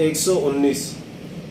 119।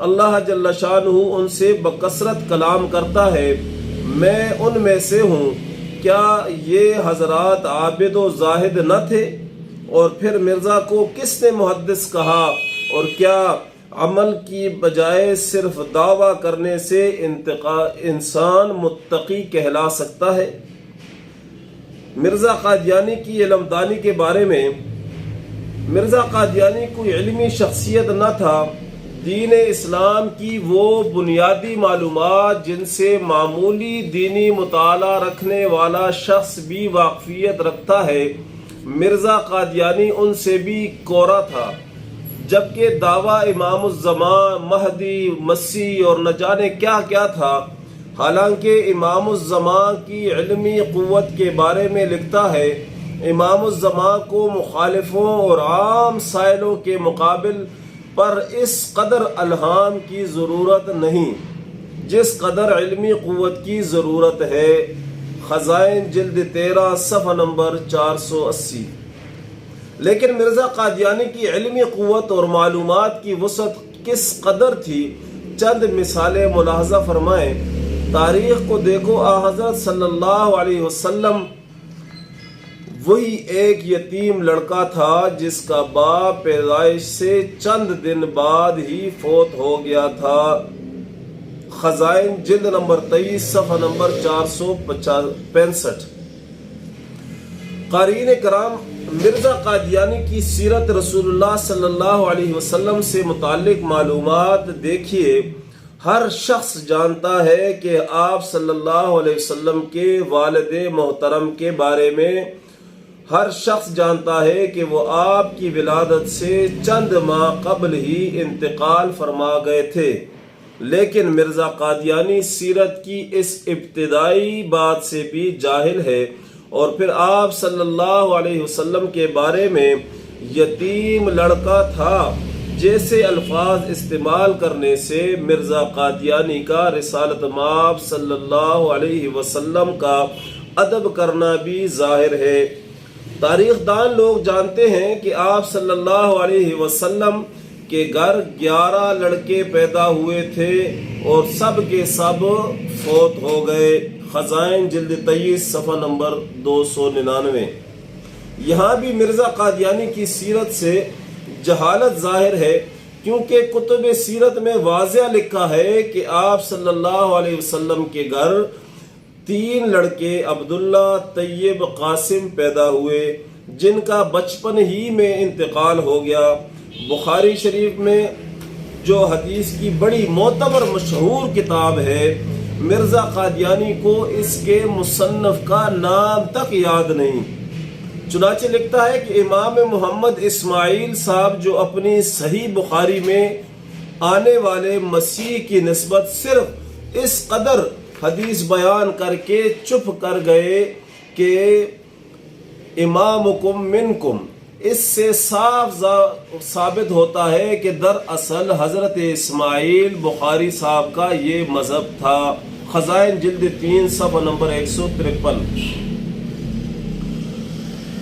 اللہ جل شانہ ان سے بکثرت کلام کرتا ہے، میں ان میں سے ہوں، کیا یہ حضرات عابد و زاہد نہ تھے؟ اور پھر مرزا کو کس نے محدث کہا؟ اور کیا عمل کی بجائے صرف دعویٰ کرنے سے انسان متقی کہلا سکتا ہے؟ مرزا قادیانی کی علمدانی کے بارے میں، مرزا قادیانی کوئی علمی شخصیت نہ تھا۔ دین اسلام کی وہ بنیادی معلومات جن سے معمولی دینی مطالعہ رکھنے والا شخص بھی واقفیت رکھتا ہے، مرزا قادیانی ان سے بھی کورا تھا، جبکہ دعویٰ امام الزمان، مہدی، مسیح اور نہ جانے کیا کیا تھا۔ حالانکہ امام الزمان کی علمی قوت کے بارے میں لکھتا ہے، امام الزمان کو مخالفوں اور عام سائلوں کے مقابل پر اس قدر الہام کی ضرورت نہیں جس قدر علمی قوت کی ضرورت ہے۔ خزائن جلد 13 صفحہ نمبر 480۔ لیکن مرزا قادیانی کی علمی قوت اور معلومات کی وسعت کس قدر تھی، چند مثالیں ملاحظہ فرمائیں۔ تاریخ کو دیکھو، حضرت صلی اللہ علیہ وسلم وہی ایک یتیم لڑکا تھا جس کا باپ پیدائش سے چند دن بعد ہی فوت ہو گیا تھا۔ خزائن جلد نمبر 23 صفحہ نمبر 465۔ قارئین کرام، مرزا قادیانی کی سیرت رسول اللہ صلی اللہ علیہ وسلم سے متعلق معلومات دیکھیے۔ ہر شخص جانتا ہے کہ آپ صلی اللہ علیہ وسلم کے والد محترم کے بارے میں، ہر شخص جانتا ہے کہ وہ آپ کی ولادت سے چند ماہ قبل ہی انتقال فرما گئے تھے، لیکن مرزا قادیانی سیرت کی اس ابتدائی بات سے بھی جاہل ہے، اور پھر آپ صلی اللہ علیہ وسلم کے بارے میں یتیم لڑکا تھا جیسے الفاظ استعمال کرنے سے مرزا قادیانی کا رسالت مآب صلی اللہ علیہ وسلم کا ادب کرنا بھی ظاہر ہے۔ تاریخ دان لوگ جانتے ہیں کہ آپ صلی اللہ علیہ وسلم کے گھر 11 لڑکے پیدا ہوئے تھے اور سب کے سب فوت ہو گئے۔ خزائن جلد 23 صفحہ نمبر 299۔ یہاں بھی مرزا قادیانی کی سیرت سے جہالت ظاہر ہے، کیونکہ کتب سیرت میں واضح لکھا ہے کہ آپ صلی اللہ علیہ وسلم کے گھر 3 لڑکے عبداللہ، طیب، قاسم پیدا ہوئے، جن کا بچپن ہی میں انتقال ہو گیا۔ بخاری شریف میں جو حدیث کی بڑی معتبر مشہور کتاب ہے، مرزا قادیانی کو اس کے مصنف کا نام تک یاد نہیں۔ چنانچہ لکھتا ہے کہ امام محمد اسماعیل صاحب جو اپنی صحیح بخاری میں آنے والے مسیح کی نسبت صرف اس قدر حدیث بیان کر کے چپ کر گئے کہ امامکم منکم، اس سے صاف ثابت ہوتا ہے کہ دراصل حضرت اسماعیل بخاری صاحب کا یہ مذہب تھا۔ خزائن جلد 3 صفحہ نمبر 153۔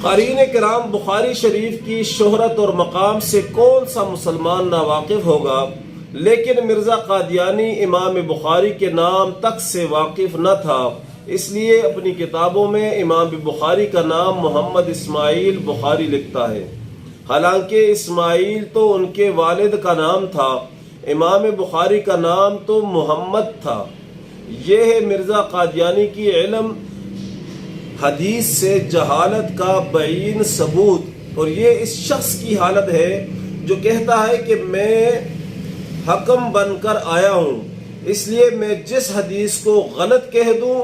قارئین کرام، بخاری شریف کی شہرت اور مقام سے کون سا مسلمان ناواقف ہوگا، لیکن مرزا قادیانی امام بخاری کے نام تک سے واقف نہ تھا، اس لیے اپنی کتابوں میں امام بخاری کا نام محمد اسماعیل بخاری لکھتا ہے، حالانکہ اسماعیل تو ان کے والد کا نام تھا، امام بخاری کا نام تو محمد تھا۔ یہ ہے مرزا قادیانی کی علم حدیث سے جہالت کا بعین ثبوت، اور یہ اس شخص کی حالت ہے جو کہتا ہے کہ میں حکم بن کر آیا ہوں، اس لیے میں جس حدیث کو غلط کہہ دوں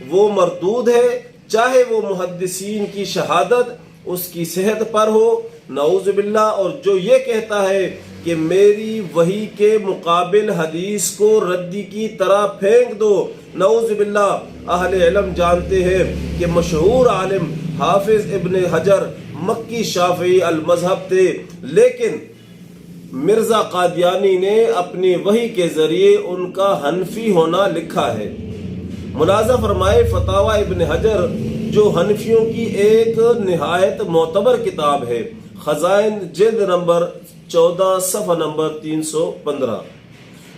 وہ مردود ہے، چاہے وہ محدثین کی شہادت اس کی صحت پر ہو، نعوذ باللہ۔ اور جو یہ کہتا ہے کہ میری وحی کے مقابل حدیث کو ردی کی طرح پھینک دو، نعوذ باللہ۔ اہل علم جانتے ہیں کہ مشہور عالم حافظ ابن حجر مکی شافعی المذہب تھے، لیکن مرزا قادیانی نے اپنی وحی کے ذریعے ان کا حنفی ہونا لکھا ہے۔ ملاحظہ فرمائے فتاوی ابن حجر، جو حنفیوں کی ایک نہایت معتبر کتاب ہے، خزائن جلد نمبر 14 صفحہ نمبر 315۔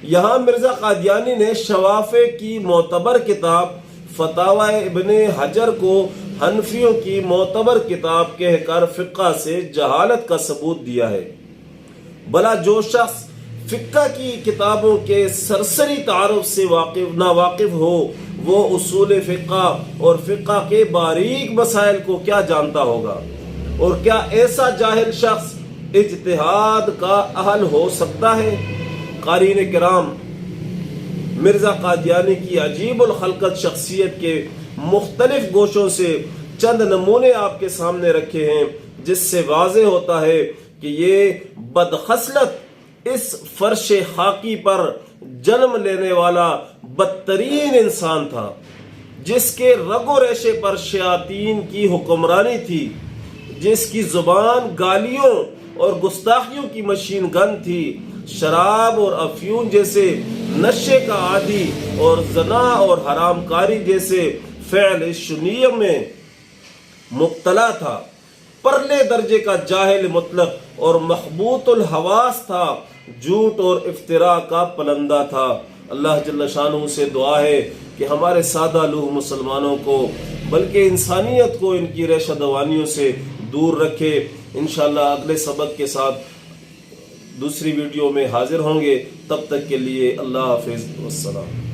یہاں مرزا قادیانی نے شوافع کی معتبر کتاب فتاوی ابن حجر کو حنفیوں کی معتبر کتاب کہہ کر فقہ سے جہالت کا ثبوت دیا ہے۔ بھلا جو شخص فقہ کی کتابوں کے سرسری تعارف سے ناواقف ہو وہ اصول فقہ اور فقہ کے باریک مسائل کو کیا جانتا ہوگا؟ اور کیا ایسا جاہل شخص اجتہاد کا اہل ہو سکتا ہے؟ قارئین کرام، مرزا قادیانی کی عجیب الخلقت شخصیت کے مختلف گوشوں سے چند نمونے آپ کے سامنے رکھے ہیں، جس سے واضح ہوتا ہے کہ یہ بدخصلت اس فرش خاکی پر جنم لینے والا بدترین انسان تھا، جس کے رگ و ریشے پر شیاطین کی حکمرانی تھی، جس کی زبان گالیوں اور گستاخیوں کی مشین گن تھی، شراب اور افیون جیسے نشے کا عادی اور زنا اور حرام کاری جیسے فعل شنیع میں مبتلا تھا، پرلے درجے کا جاہل مطلق اور محبوط الحواس تھا، جھوٹ اور افتراء کا پلندہ تھا۔ اللہ جل شانہ سے دعا ہے کہ ہمارے سادہ لوح مسلمانوں کو بلکہ انسانیت کو ان کی ریشہ دوانیوں سے دور رکھے۔ انشاءاللہ اگلے سبق کے ساتھ دوسری ویڈیو میں حاضر ہوں گے، تب تک کے لیے اللہ حافظ والسلام۔